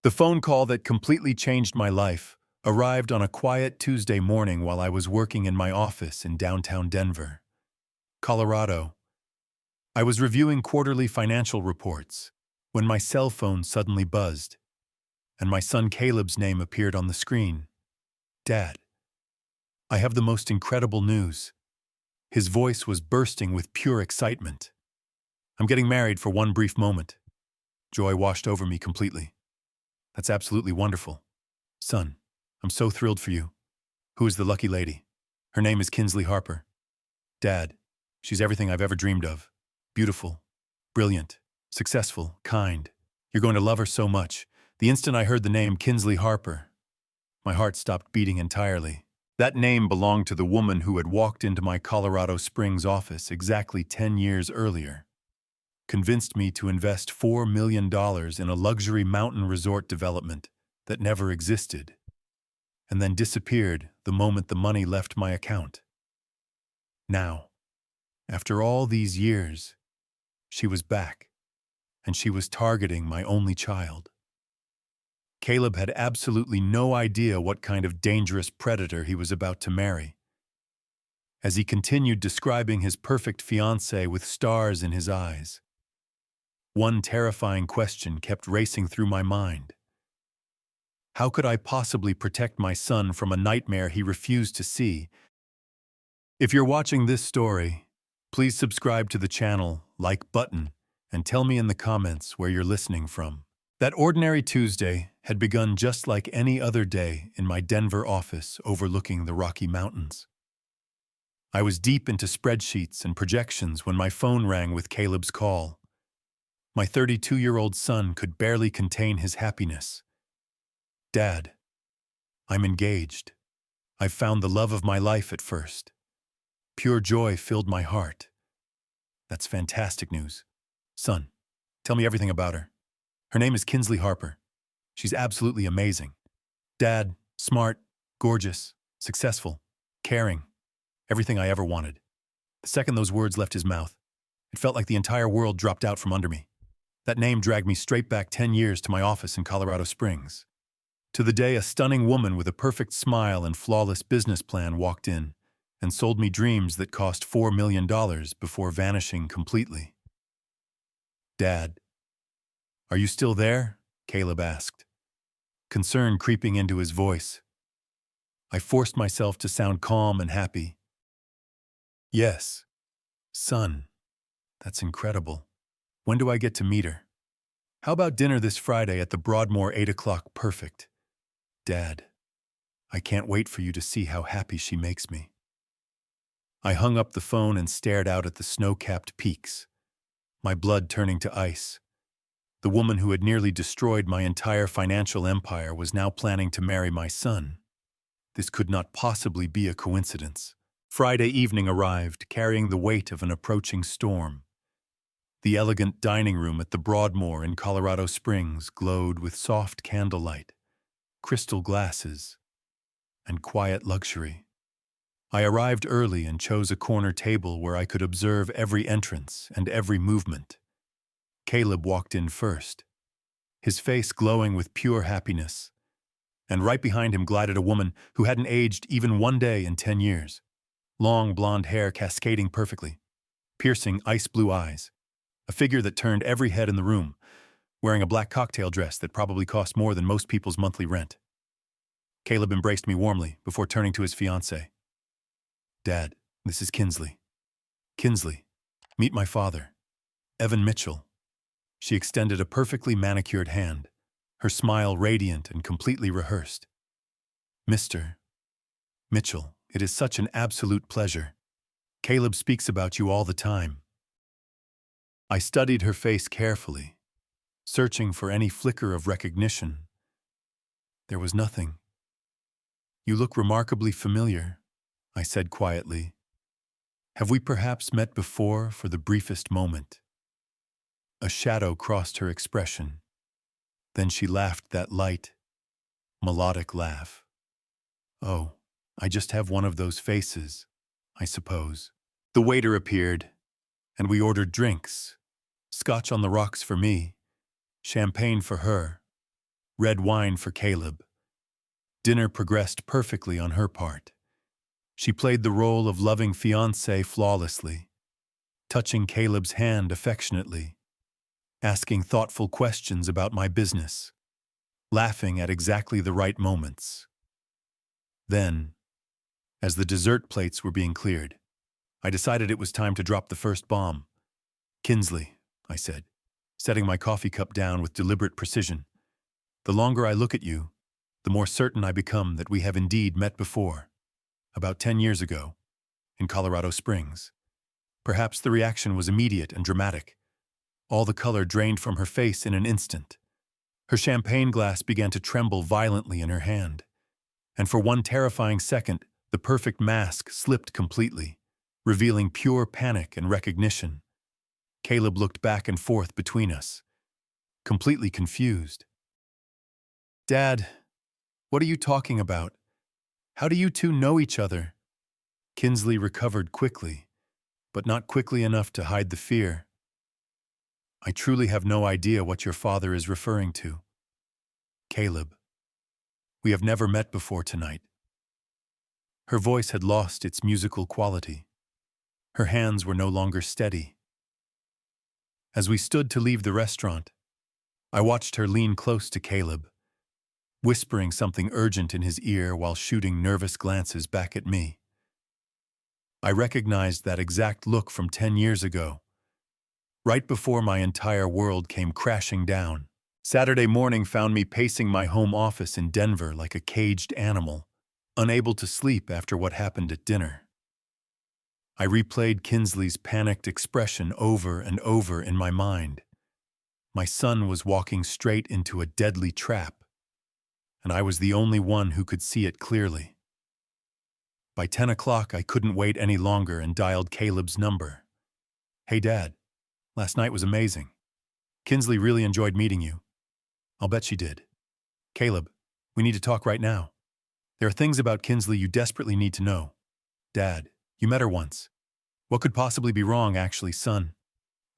The phone call that completely changed my life arrived on a quiet Tuesday morning while I was working in my office in downtown Denver, Colorado. I was reviewing quarterly financial reports when my cell phone suddenly buzzed, and my son Caleb's name appeared on the screen. "Dad, I have the most incredible news." His voice was bursting with pure excitement. "I'm getting married for one brief moment." Joy washed over me completely. "That's absolutely wonderful. Son, I'm so thrilled for you. Who is the lucky lady?" "Her name is Kinsley Harper." "Dad, she's everything I've ever dreamed of. Beautiful, brilliant, successful, kind. You're going to love her so much." The instant I heard the name Kinsley Harper, my heart stopped beating entirely. That name belonged to the woman who had walked into my Colorado Springs office exactly 10 years earlier, convinced me to invest $4 million in a luxury mountain resort development that never existed, and then disappeared the moment the money left my account. Now, after all these years, she was back, and she was targeting my only child. Caleb had absolutely no idea what kind of dangerous predator he was about to marry. As he continued describing his perfect fiancée with stars in his eyes, one terrifying question kept racing through my mind. How could I possibly protect my son from a nightmare he refused to see? If you're watching this story, please subscribe to the channel, like button, and tell me in the comments where you're listening from. That ordinary Tuesday had begun just like any other day in my Denver office overlooking the Rocky Mountains. I was deep into spreadsheets and projections when my phone rang with Caleb's call. My 32-year-old son could barely contain his happiness. "Dad, I'm engaged. I've found the love of my life at first." Pure joy filled my heart. "That's fantastic news. Son, tell me everything about her." "Her name is Kinsley Harper. She's absolutely amazing. Dad, smart, gorgeous, successful, caring, everything I ever wanted." The second those words left his mouth, it felt like the entire world dropped out from under me. That name dragged me straight back 10 years to my office in Colorado Springs, to the day a stunning woman with a perfect smile and flawless business plan walked in and sold me dreams that cost $4 million before vanishing completely. "Dad, are you still there?" Caleb asked, concern creeping into his voice. I forced myself to sound calm and happy. "Yes. Son, that's incredible. When do I get to meet her?" "How about dinner this Friday at the Broadmoor 8 o'clock? Perfect. Dad, I can't wait for you to see how happy she makes me." I hung up the phone and stared out at the snow-capped peaks, my blood turning to ice. The woman who had nearly destroyed my entire financial empire was now planning to marry my son. This could not possibly be a coincidence. Friday evening arrived, carrying the weight of an approaching storm. The elegant dining room at the Broadmoor in Colorado Springs glowed with soft candlelight, crystal glasses, and quiet luxury. I arrived early and chose a corner table where I could observe every entrance and every movement. Caleb walked in first, his face glowing with pure happiness, and right behind him glided a woman who hadn't aged even one day in 10 years. Long blonde hair cascading perfectly, piercing ice-blue eyes, a figure that turned every head in the room, wearing a black cocktail dress that probably cost more than most people's monthly rent. Caleb embraced me warmly before turning to his fiancée. "Dad, this is Kinsley. Kinsley, meet my father, Evan Mitchell." She extended a perfectly manicured hand, her smile radiant and completely rehearsed. "Mr. Mitchell, it is such an absolute pleasure. Caleb speaks about you all the time." I studied her face carefully, searching for any flicker of recognition. There was nothing. "You look remarkably familiar," I said quietly. "Have we perhaps met before for the briefest moment?" A shadow crossed her expression. Then she laughed that light, melodic laugh. "Oh, I just have one of those faces, I suppose." The waiter appeared, and we ordered drinks. Scotch on the rocks for me, champagne for her, red wine for Caleb. Dinner progressed perfectly on her part. She played the role of loving fiancé flawlessly, touching Caleb's hand affectionately, asking thoughtful questions about my business, laughing at exactly the right moments. Then, as the dessert plates were being cleared, I decided it was time to drop the first bomb. "Kinsley," I said, setting my coffee cup down with deliberate precision, "the longer I look at you, the more certain I become that we have indeed met before, about 10 years ago, in Colorado Springs." Perhaps the reaction was immediate and dramatic. All the color drained from her face in an instant. Her champagne glass began to tremble violently in her hand. And for one terrifying second, the perfect mask slipped completely, revealing pure panic and recognition. Caleb looked back and forth between us, completely confused. "Dad, what are you talking about? How do you two know each other?" Kinsley recovered quickly, but not quickly enough to hide the fear. "I truly have no idea what your father is referring to. Caleb, we have never met before tonight." Her voice had lost its musical quality. Her hands were no longer steady. As we stood to leave the restaurant, I watched her lean close to Caleb, whispering something urgent in his ear while shooting nervous glances back at me. I recognized that exact look from 10 years ago, right before my entire world came crashing down. Saturday morning found me pacing my home office in Denver like a caged animal, unable to sleep after what happened at dinner. I replayed Kinsley's panicked expression over and over in my mind. My son was walking straight into a deadly trap, and I was the only one who could see it clearly. By 10 o'clock, I couldn't wait any longer and dialed Caleb's number. "Hey, Dad, last night was amazing. Kinsley really enjoyed meeting you." "I'll bet she did." "Caleb, we need to talk right now. There are things about Kinsley you desperately need to know." "Dad, you met her once. What could possibly be wrong, actually, son?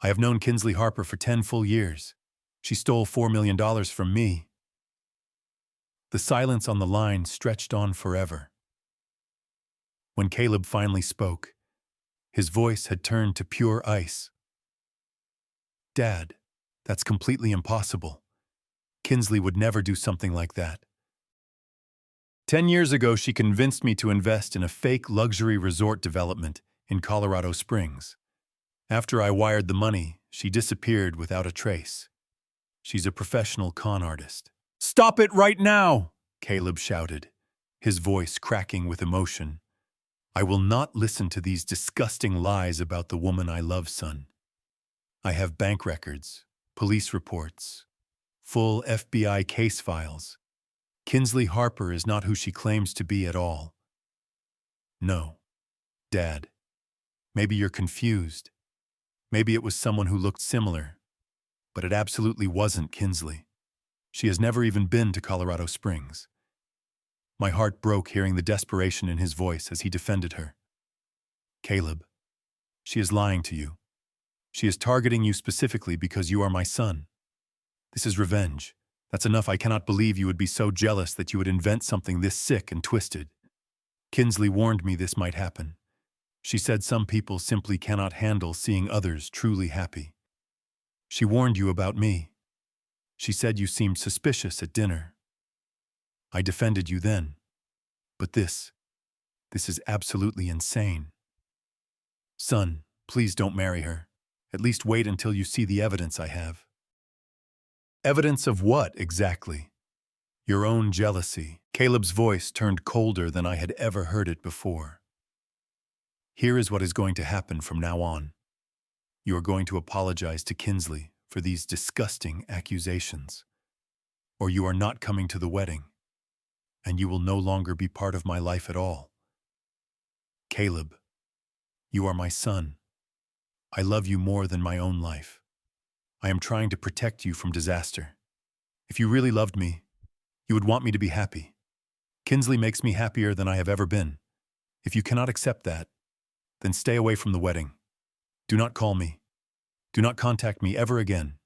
I have known Kinsley Harper for 10 full years. She stole $4 million from me." The silence on the line stretched on forever. When Caleb finally spoke, his voice had turned to pure ice. "Dad, that's completely impossible. Kinsley would never do something like that. 10 years ago, she convinced me to invest in a fake luxury resort development in Colorado Springs. After I wired the money, she disappeared without a trace. She's a professional con artist." "Stop it right now!" Caleb shouted, his voice cracking with emotion. "I will not listen to these disgusting lies about the woman I love, son. I have bank records, police reports, full FBI case files. Kinsley Harper is not who she claims to be at all." "No, Dad. Maybe you're confused. Maybe it was someone who looked similar. But it absolutely wasn't Kinsley. She has never even been to Colorado Springs." My heart broke hearing the desperation in his voice as he defended her. "Caleb, she is lying to you. She is targeting you specifically because you are my son. This is revenge. That's enough. I cannot believe you would be so jealous that you would invent something this sick and twisted. Kinsley warned me this might happen. She said some people simply cannot handle seeing others truly happy. She warned you about me. She said you seemed suspicious at dinner. I defended you then. But this is absolutely insane. Son, please don't marry her. At least wait until you see the evidence I have." "Evidence of what, exactly?" "Your own jealousy." Caleb's voice turned colder than I had ever heard it before. "Here is what is going to happen from now on. You are going to apologize to Kinsley for these disgusting accusations, or you are not coming to the wedding, and you will no longer be part of my life at all. Caleb, you are my son. I love you more than my own life. I am trying to protect you from disaster. If you really loved me, you would want me to be happy. Kinsley makes me happier than I have ever been. If you cannot accept that, then stay away from the wedding. Do not call me. Do not contact me ever again."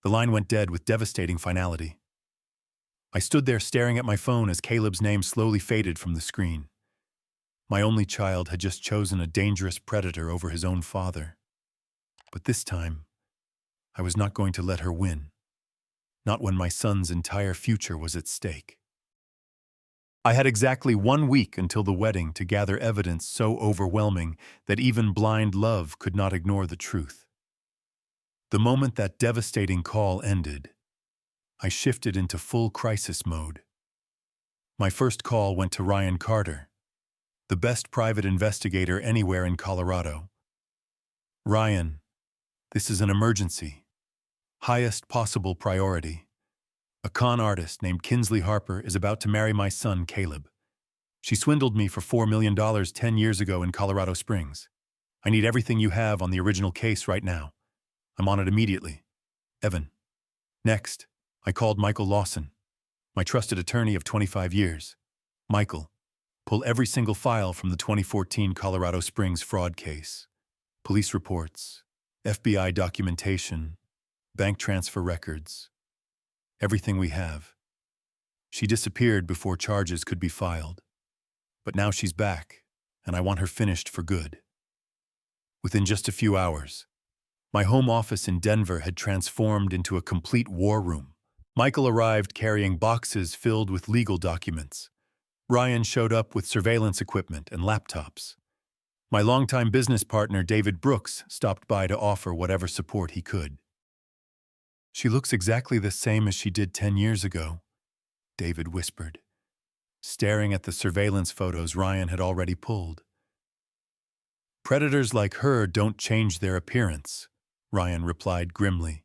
The line went dead with devastating finality. I stood there staring at my phone as Caleb's name slowly faded from the screen. My only child had just chosen a dangerous predator over his own father. But this time, I was not going to let her win. Not when my son's entire future was at stake. I had exactly 1 week until the wedding to gather evidence so overwhelming that even blind love could not ignore the truth. The moment that devastating call ended, I shifted into full crisis mode. My first call went to Ryan Carter, the best private investigator anywhere in Colorado. Ryan, this is an emergency. Highest possible priority. A con artist named Kinsley Harper is about to marry my son, Caleb. She swindled me for $4 million 10 years ago in Colorado Springs. I need everything you have on the original case right now. I'm on it immediately. Evan. Next, I called Michael Lawson, my trusted attorney of 25 years. Michael, pull every single file from the 2014 Colorado Springs fraud case. Police reports, FBI documentation, bank transfer records. Everything we have. She disappeared before charges could be filed. But now she's back, and I want her finished for good. Within just a few hours, my home office in Denver had transformed into a complete war room. Michael arrived carrying boxes filled with legal documents. Ryan showed up with surveillance equipment and laptops. My longtime business partner, David Brooks, stopped by to offer whatever support he could. She looks exactly the same as she did 10 years ago, David whispered, staring at the surveillance photos Ryan had already pulled. Predators like her don't change their appearance, Ryan replied grimly.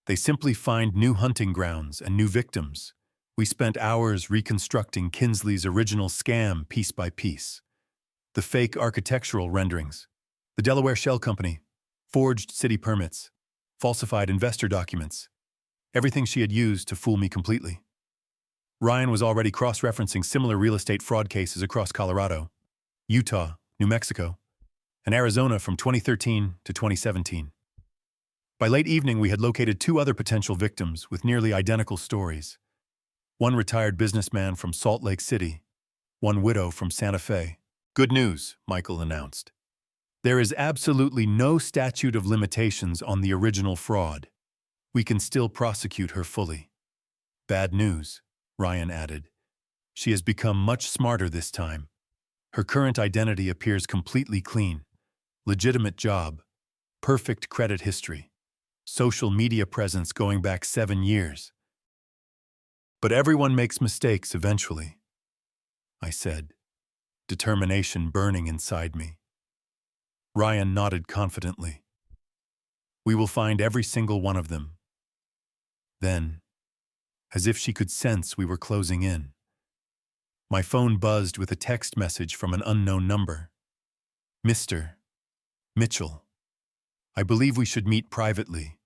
They simply find new hunting grounds and new victims. We spent hours reconstructing Kinsley's original scam piece by piece. The fake architectural renderings, the Delaware Shell Company, forged city permits, falsified investor documents, everything she had used to fool me completely. Ryan was already cross-referencing similar real estate fraud cases across Colorado, Utah, New Mexico, and Arizona from 2013 to 2017. By late evening, we had located 2 other potential victims with nearly identical stories. One retired businessman from Salt Lake City, one widow from Santa Fe. Good news, Michael announced. There is absolutely no statute of limitations on the original fraud. We can still prosecute her fully. Bad news, Ryan added. She has become much smarter this time. Her current identity appears completely clean. Legitimate job, perfect credit history, social media presence going back 7 years. But everyone makes mistakes eventually, I said, determination burning inside me. Ryan nodded confidently. We will find every single one of them. Then, as if she could sense we were closing in, my phone buzzed with a text message from an unknown number. Mr. Mitchell, I believe we should meet privately.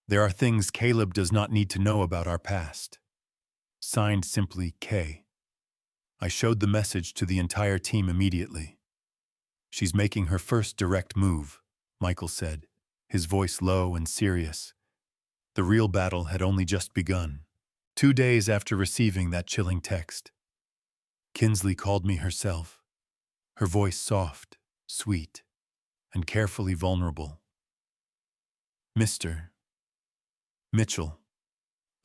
There are things Caleb does not need to know about our past. Signed simply K. I showed the message to the entire team immediately. She's making her first direct move, Michael said, his voice low and serious. The real battle had only just begun. 2 days after receiving that chilling text, Kinsley called me herself, her voice soft, sweet, and carefully vulnerable. Mr. Mitchell,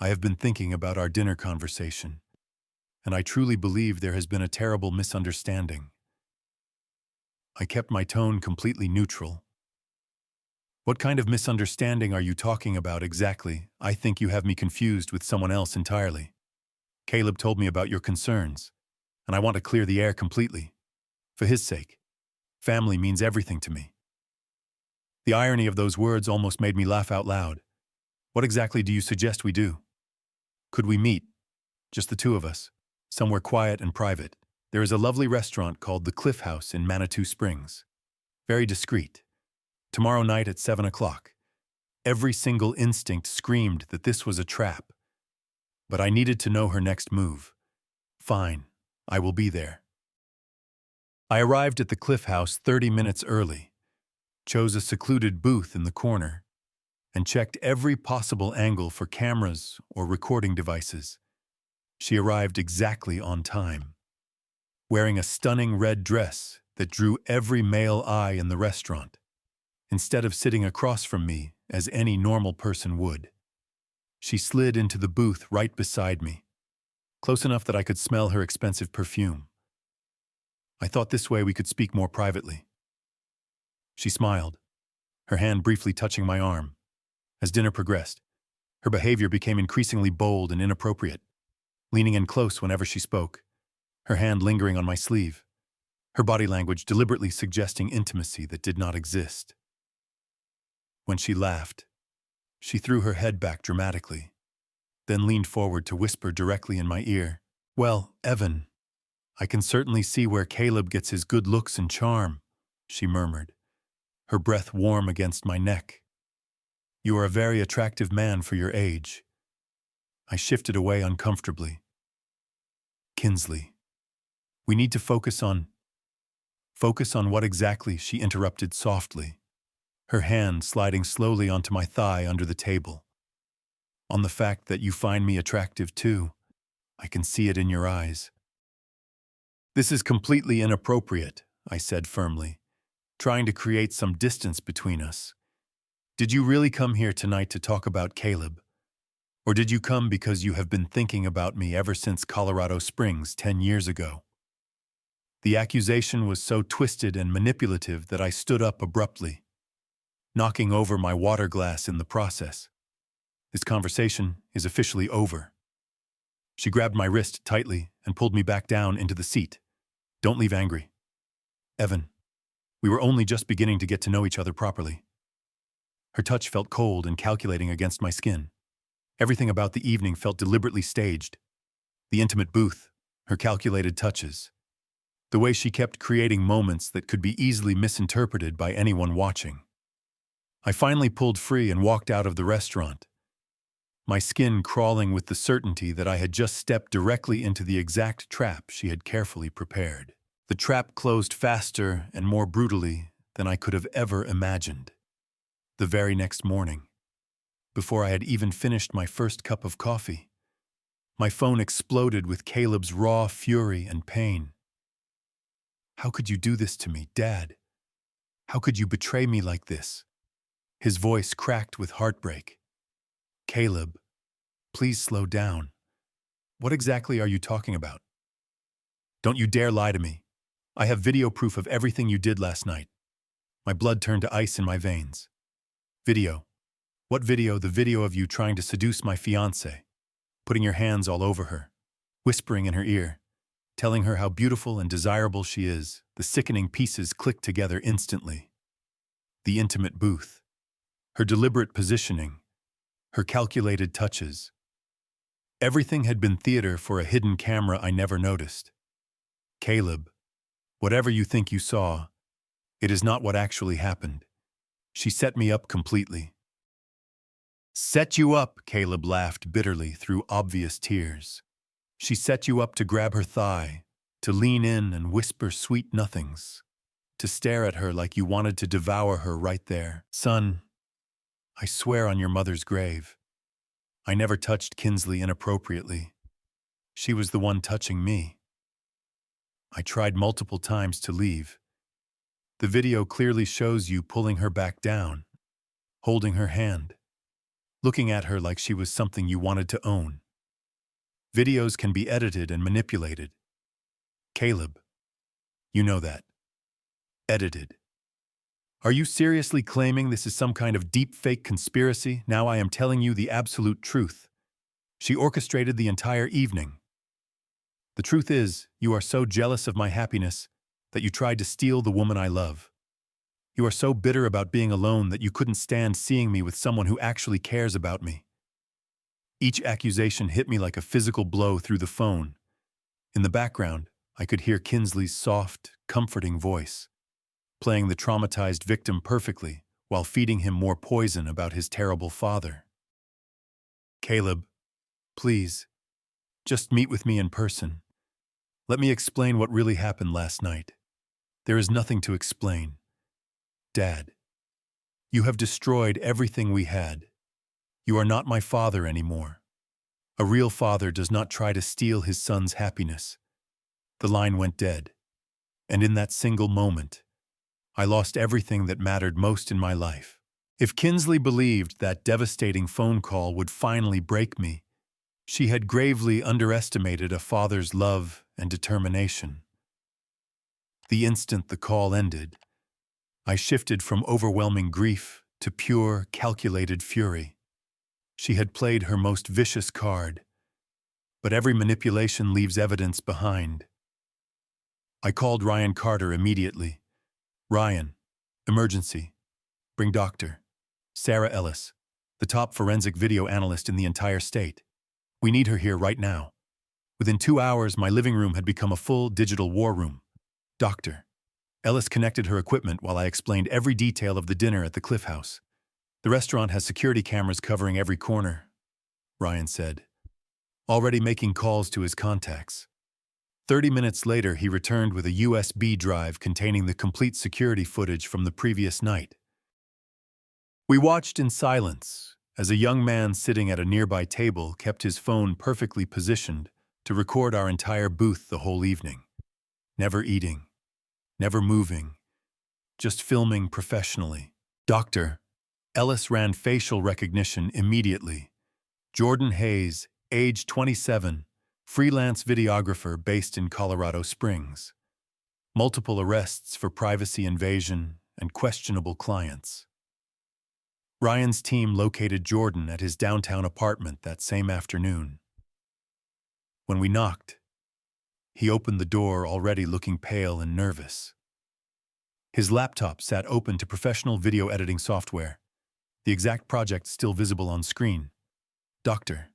I have been thinking about our dinner conversation, and I truly believe there has been a terrible misunderstanding. I kept my tone completely neutral. What kind of misunderstanding are you talking about exactly? I think you have me confused with someone else entirely. Caleb told me about your concerns, and I want to clear the air completely. For his sake. Family means everything to me. The irony of those words almost made me laugh out loud. What exactly do you suggest we do? Could we meet, just the 2 of us, somewhere quiet and private? There is a lovely restaurant called the Cliff House in Manitou Springs. Very discreet. Tomorrow night at 7 o'clock. Every single instinct screamed that this was a trap. But I needed to know her next move. Fine, I will be there. I arrived at the Cliff House 30 minutes early, chose a secluded booth in the corner, and checked every possible angle for cameras or recording devices. She arrived exactly on time, wearing a stunning red dress that drew every male eye in the restaurant, instead of sitting across from me as any normal person would. She slid into the booth right beside me, close enough that I could smell her expensive perfume. I thought this way we could speak more privately. She smiled, her hand briefly touching my arm. As dinner progressed, her behavior became increasingly bold and inappropriate, leaning in close whenever she spoke, her hand lingering on my sleeve, her body language deliberately suggesting intimacy that did not exist. When she laughed, she threw her head back dramatically, then leaned forward to whisper directly in my ear, "Well, Evan, I can certainly see where Caleb gets his good looks and charm," she murmured, her breath warm against my neck. "You are a very attractive man for your age." I shifted away uncomfortably. "Kinsley, we need to focus on what exactly?" she interrupted softly, her hand sliding slowly onto my thigh under the table. "On the fact that you find me attractive too. I can see it in your eyes." "This is completely inappropriate," I said firmly, trying to create some distance between us. "Did you really come here tonight to talk about Caleb? Or did you come because you have been thinking about me ever since Colorado Springs 10 years ago?" The accusation was so twisted and manipulative that I stood up abruptly, knocking over my water glass in the process. "This conversation is officially over." She grabbed my wrist tightly and pulled me back down into the seat. "Don't leave angry. Evan, we were only just beginning to get to know each other properly." Her touch felt cold and calculating against my skin. Everything about the evening felt deliberately staged. The intimate booth, her calculated touches, the way she kept creating moments that could be easily misinterpreted by anyone watching. I finally pulled free and walked out of the restaurant, my skin crawling with the certainty that I had just stepped directly into the exact trap she had carefully prepared. The trap closed faster and more brutally than I could have ever imagined. The very next morning, before I had even finished my first cup of coffee, my phone exploded with Caleb's raw fury and pain. "How could you do this to me, Dad? How could you betray me like this?" His voice cracked with heartbreak. "Caleb, please slow down. What exactly are you talking about? Don't you dare lie to me. I have video proof of everything you did last night." My blood turned to ice in my veins. "Video? What video?" "The video of you trying to seduce my fiancée, putting your hands all over her, whispering in her ear, telling her how beautiful and desirable she is." The sickening pieces clicked together instantly. The intimate booth, her deliberate positioning, her calculated touches. Everything had been theater for a hidden camera I never noticed. "Caleb, whatever you think you saw, it is not what actually happened." She set me up completely. "Set you up?" Caleb laughed bitterly through obvious tears. "She set you up to grab her thigh, to lean in and whisper sweet nothings, to stare at her like you wanted to devour her right there. Son, I swear on your mother's grave, I never touched Kinsley inappropriately. She was the one touching me. I tried multiple times to leave. The video clearly shows you pulling her back down, holding her hand, looking at her like she was something you wanted to own. Videos can be edited and manipulated. Caleb, you know that. Edited. Are you seriously claiming this is some kind of deep-fake conspiracy? Now I am telling you the absolute truth. She orchestrated the entire evening. The truth is, you are so jealous of my happiness that you tried to steal the woman I love. You are so bitter about being alone that you couldn't stand seeing me with someone who actually cares about me. Each accusation hit me like a physical blow through the phone. In the background, I could hear Kinsley's soft, comforting voice, playing the traumatized victim perfectly while feeding him more poison about his terrible father. "Caleb, please, just meet with me in person. Let me explain what really happened last night." "There is nothing to explain. Dad, you have destroyed everything we had. You are not my father anymore. A real father does not try to steal his son's happiness. The line went dead, and in that single moment, I lost everything that mattered most in my life. If Kinsley believed that devastating phone call would finally break me, she had gravely underestimated a father's love and determination. The instant the call ended, I shifted from overwhelming grief to pure, calculated fury. She had played her most vicious card, but every manipulation leaves evidence behind. I called Ryan Carter immediately. "Ryan, emergency. Bring Dr. Sarah Ellis, the top forensic video analyst in the entire state. We need her here right now." Within 2 hours, my living room had become a full digital war room. Dr. Ellis connected her equipment while I explained every detail of the dinner at the Cliff House. "The restaurant has security cameras covering every corner," Ryan said, already making calls to his contacts. 30 minutes later, he returned with a USB drive containing the complete security footage from the previous night. We watched in silence as a young man sitting at a nearby table kept his phone perfectly positioned to record our entire booth the whole evening. Never eating, never moving, just filming professionally. Dr. Ellis ran facial recognition immediately. Jordan Hayes, age 27, freelance videographer based in Colorado Springs. Multiple arrests for privacy invasion and questionable clients. Ryan's team located Jordan at his downtown apartment that same afternoon. When we knocked, he opened the door already looking pale and nervous. His laptop sat open to professional video editing software, the exact project still visible on screen. Dr.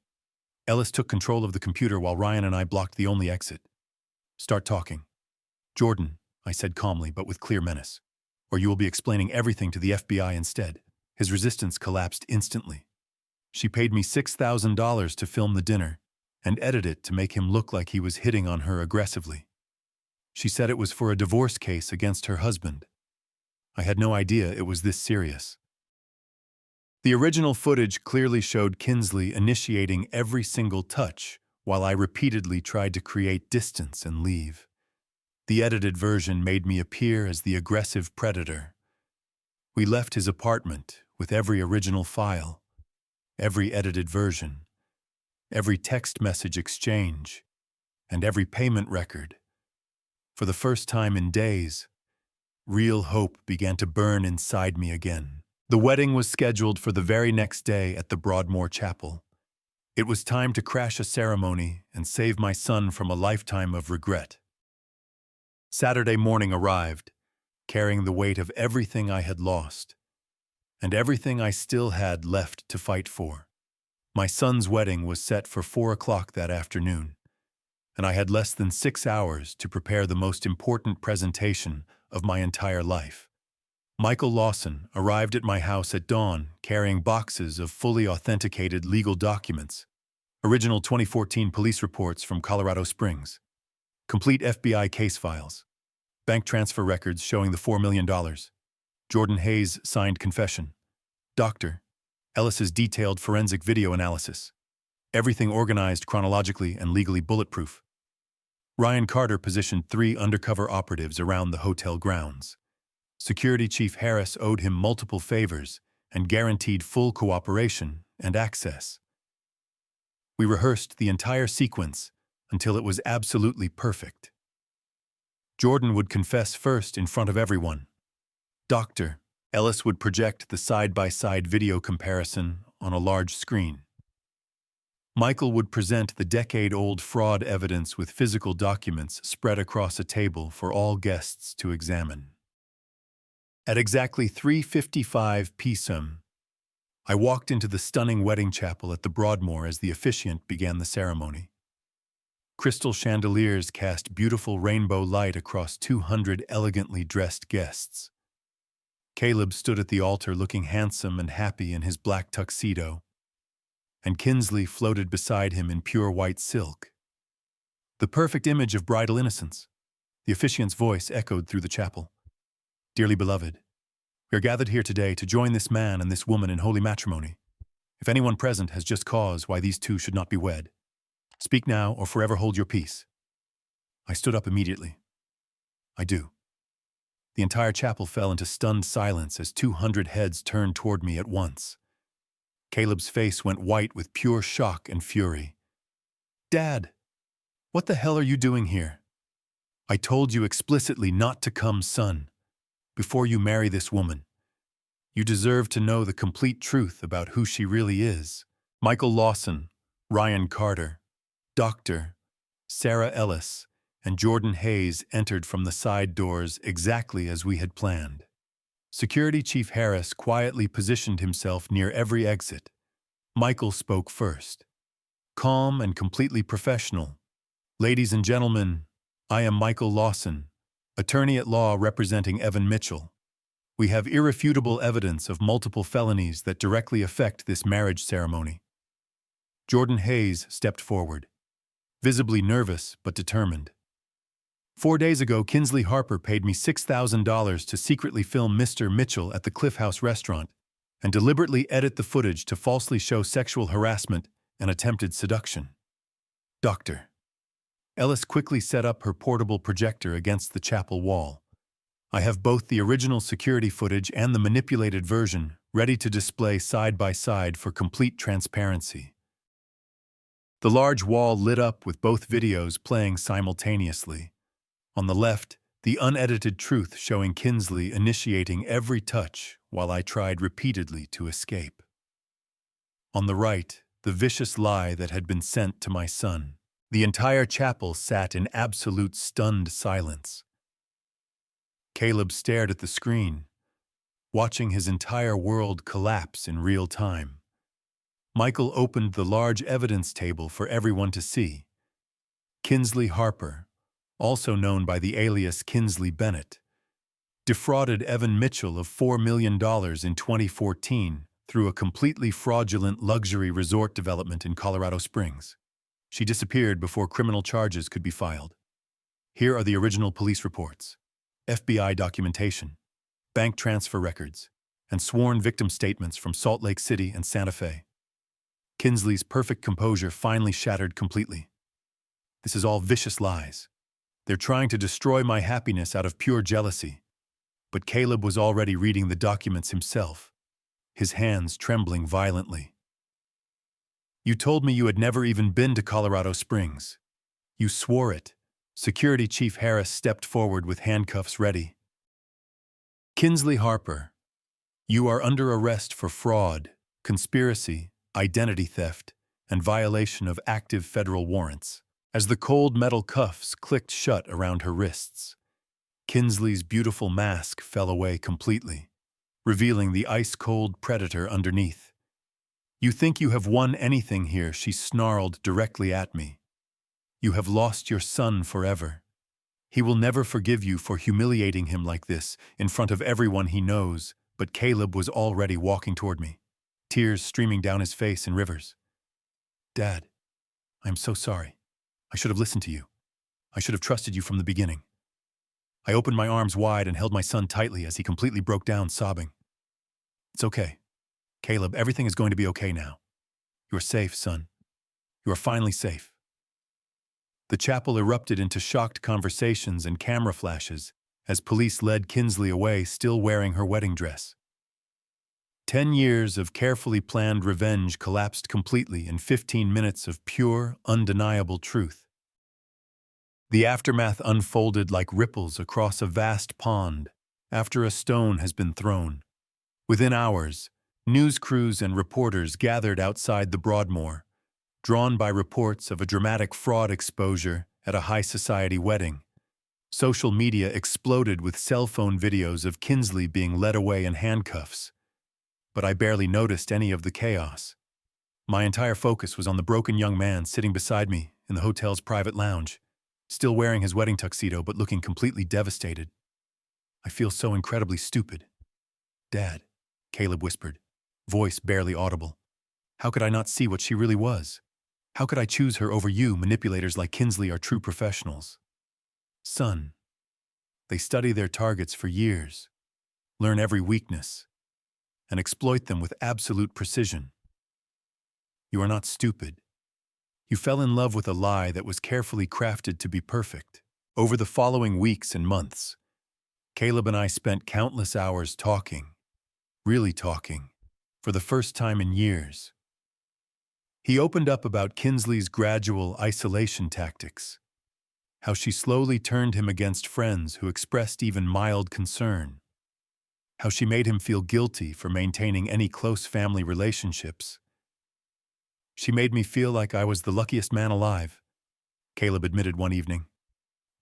Ellis took control of the computer while Ryan and I blocked the only exit. "Start talking." "Jordan," I said calmly but with clear menace, "or you will be explaining everything to the FBI instead." His resistance collapsed instantly. "She paid me $6,000 to film the dinner and edit it to make him look like he was hitting on her aggressively. She said it was for a divorce case against her husband. I had no idea it was this serious." The original footage clearly showed Kinsley initiating every single touch while I repeatedly tried to create distance and leave. The edited version made me appear as the aggressive predator. We left his apartment with every original file, every edited version, every text message exchange, and every payment record. For the first time in days, real hope began to burn inside me again. The wedding was scheduled for the very next day at the Broadmoor Chapel. It was time to crash a ceremony and save my son from a lifetime of regret. Saturday morning arrived, carrying the weight of everything I had lost, and everything I still had left to fight for. My son's wedding was set for 4 o'clock that afternoon, and I had less than 6 hours to prepare the most important presentation of my entire life. Michael Lawson arrived at my house at dawn carrying boxes of fully authenticated legal documents, original 2014 police reports from Colorado Springs, complete FBI case files, bank transfer records showing the $4 million, Jordan Hayes' signed confession, Dr. Ellis's detailed forensic video analysis, everything organized chronologically and legally bulletproof. Ryan Carter positioned 3 undercover operatives around the hotel grounds. Security Chief Harris owed him multiple favors and guaranteed full cooperation and access. We rehearsed the entire sequence until it was absolutely perfect. Jordan would confess first in front of everyone. Dr. Ellis would project the side-by-side video comparison on a large screen. Michael would present the decade-old fraud evidence with physical documents spread across a table for all guests to examine. At exactly 3:55 p.m., I walked into the stunning wedding chapel at the Broadmoor as the officiant began the ceremony. Crystal chandeliers cast beautiful rainbow light across 200 elegantly dressed guests. Caleb stood at the altar looking handsome and happy in his black tuxedo, and Kinsley floated beside him in pure white silk. The perfect image of bridal innocence. The officiant's voice echoed through the chapel. "Dearly beloved, we are gathered here today to join this man and this woman in holy matrimony. If anyone present has just cause why these two should not be wed, Speak now or forever hold your peace. I stood up immediately. I do. The entire chapel fell into stunned silence as 200 heads turned toward me at once. Caleb's face went white with pure shock and fury. Dad, what the hell are you doing here? I told you explicitly not to come, son. Before you marry this woman, you deserve to know the complete truth about who she really is. Michael Lawson, Ryan Carter, Dr. Sarah Ellis, and Jordan Hayes entered from the side doors exactly as we had planned. Security Chief Harris quietly positioned himself near every exit. Michael spoke first. Calm and completely professional. Ladies and gentlemen, I am Michael Lawson, attorney at law representing Evan Mitchell. We have irrefutable evidence of multiple felonies that directly affect this marriage ceremony. Jordan Hayes stepped forward, visibly nervous but determined. 4 days ago, Kinsley Harper paid me $6,000 to secretly film Mr. Mitchell at the Cliff House restaurant and deliberately edit the footage to falsely show sexual harassment and attempted seduction. Dr. Ellis quickly set up her portable projector against the chapel wall. I have both the original security footage and the manipulated version ready to display side by side for complete transparency. The large wall lit up with both videos playing simultaneously. On the left, the unedited truth showing Kinsley initiating every touch while I tried repeatedly to escape. On the right, the vicious lie that had been sent to my son. The entire chapel sat in absolute stunned silence. Caleb stared at the screen, watching his entire world collapse in real time. Michael opened the large evidence table for everyone to see. Kinsley Harper, also known by the alias Kinsley Bennett, defrauded Evan Mitchell of $4 million in 2014 through a completely fraudulent luxury resort development in Colorado Springs. She disappeared before criminal charges could be filed. Here are the original police reports, FBI documentation, bank transfer records, and sworn victim statements from Salt Lake City and Santa Fe. Kinsley's perfect composure finally shattered completely. This is all vicious lies. They're trying to destroy my happiness out of pure jealousy. But Caleb was already reading the documents himself, his hands trembling violently. You told me you had never even been to Colorado Springs. You swore it. Security Chief Harris stepped forward with handcuffs ready. Kinsley Harper, you are under arrest for fraud, conspiracy, identity theft, and violation of active federal warrants. As the cold metal cuffs clicked shut around her wrists, Kinsley's beautiful mask fell away completely, revealing the ice-cold predator underneath. You think you have won anything here, she snarled directly at me. You have lost your son forever. He will never forgive you for humiliating him like this in front of everyone he knows, but Caleb was already walking toward me, tears streaming down his face in rivers. Dad, I am so sorry. I should have listened to you. I should have trusted you from the beginning. I opened my arms wide and held my son tightly as he completely broke down, sobbing. It's okay. Caleb, everything is going to be okay now. You are safe, son. You are finally safe. The chapel erupted into shocked conversations and camera flashes as police led Kinsley away, still wearing her wedding dress. 10 years of carefully planned revenge collapsed completely in 15 minutes of pure, undeniable truth. The aftermath unfolded like ripples across a vast pond after a stone has been thrown. Within hours, news crews and reporters gathered outside the Broadmoor, drawn by reports of a dramatic fraud exposure at a high society wedding. Social media exploded with cell phone videos of Kinsley being led away in handcuffs. But I barely noticed any of the chaos. My entire focus was on the broken young man sitting beside me in the hotel's private lounge, still wearing his wedding tuxedo but looking completely devastated. I feel so incredibly stupid. Dad, Caleb whispered, voice barely audible. How could I not see what she really was? How could I choose her over you? Manipulators like Kinsley are true professionals. Son, they study their targets for years, learn every weakness, and exploit them with absolute precision. You are not stupid. You fell in love with a lie that was carefully crafted to be perfect. Over the following weeks and months, Caleb and I spent countless hours talking, really talking, for the first time in years. He opened up about Kinsley's gradual isolation tactics, how she slowly turned him against friends who expressed even mild concern, how she made him feel guilty for maintaining any close family relationships. She made me feel like I was the luckiest man alive, Caleb admitted one evening.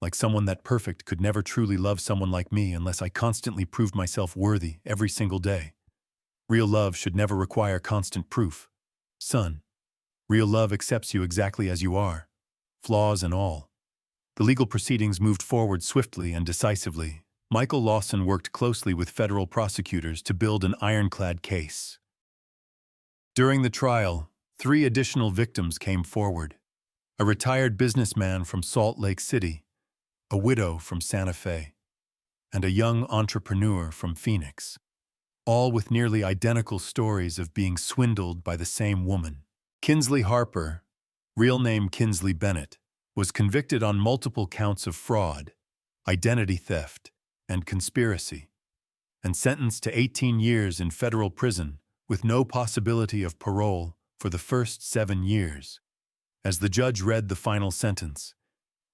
Like someone that perfect could never truly love someone like me unless I constantly proved myself worthy every single day. Real love should never require constant proof. Son, real love accepts you exactly as you are, flaws and all. The legal proceedings moved forward swiftly and decisively. Michael Lawson worked closely with federal prosecutors to build an ironclad case. During the trial, 3 additional victims came forward: a retired businessman from Salt Lake City, a widow from Santa Fe, and a young entrepreneur from Phoenix, all with nearly identical stories of being swindled by the same woman. Kinsley Harper, real name Kinsley Bennett, was convicted on multiple counts of fraud, identity theft, and conspiracy, and sentenced to 18 years in federal prison with no possibility of parole for the first 7 years. As the judge read the final sentence,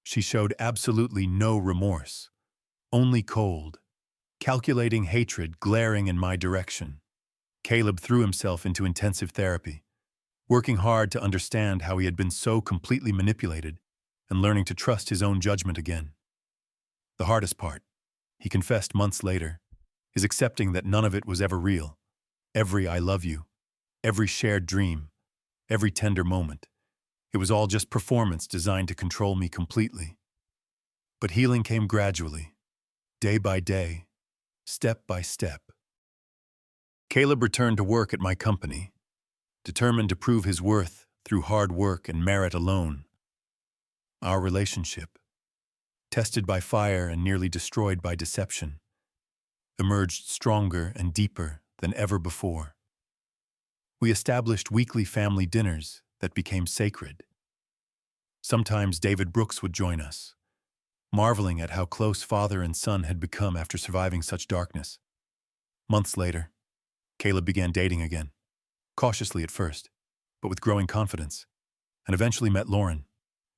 she showed absolutely no remorse, only cold, calculating hatred glaring in my direction. Caleb threw himself into intensive therapy, working hard to understand how he had been so completely manipulated and learning to trust his own judgment again. The hardest part, he confessed months later, is accepting that none of it was ever real. Every "I love you," every shared dream, every tender moment, it was all just performance designed to control me completely. But healing came gradually, day by day, step by step. Caleb returned to work at my company, determined to prove his worth through hard work and merit alone. Our relationship, tested by fire and nearly destroyed by deception, emerged stronger and deeper than ever before. We established weekly family dinners that became sacred. Sometimes David Brooks would join us, marveling at how close father and son had become after surviving such darkness. Months later, Caleb began dating again, cautiously at first, but with growing confidence, and eventually met Lauren,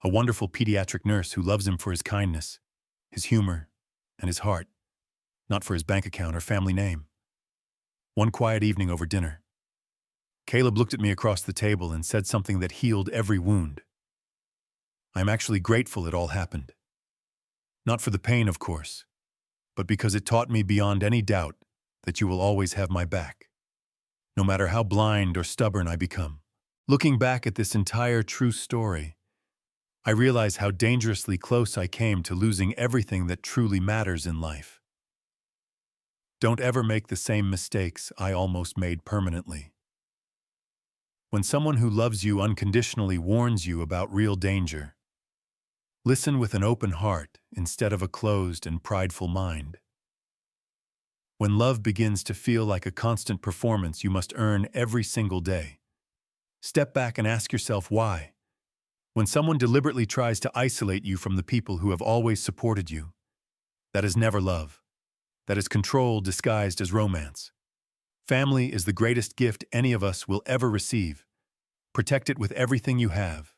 a wonderful pediatric nurse who loves him for his kindness, his humor, and his heart, not for his bank account or family name. One quiet evening over dinner, Caleb looked at me across the table and said something that healed every wound. "I'm actually grateful it all happened. Not for the pain, of course, but because it taught me beyond any doubt that you will always have my back, no matter how blind or stubborn I become." Looking back at this entire true story, I realize how dangerously close I came to losing everything that truly matters in life. Don't ever make the same mistakes I almost made permanently. When someone who loves you unconditionally warns you about real danger, listen with an open heart instead of a closed and prideful mind. When love begins to feel like a constant performance you must earn every single day, step back and ask yourself why. When someone deliberately tries to isolate you from the people who have always supported you, that is never love. That is control disguised as romance. Family is the greatest gift any of us will ever receive. Protect it with everything you have.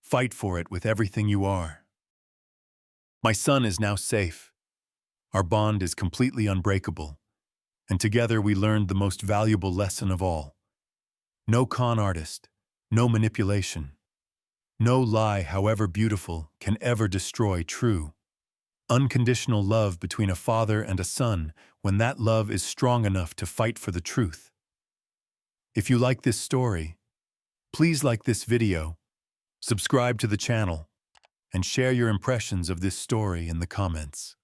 Fight for it with everything you are. My son is now safe. Our bond is completely unbreakable, and together we learned the most valuable lesson of all. No con artist, no manipulation, no lie, however beautiful, can ever destroy true, unconditional love between a father and a son when that love is strong enough to fight for the truth. If you like this story, please like this video, subscribe to the channel, and share your impressions of this story in the comments.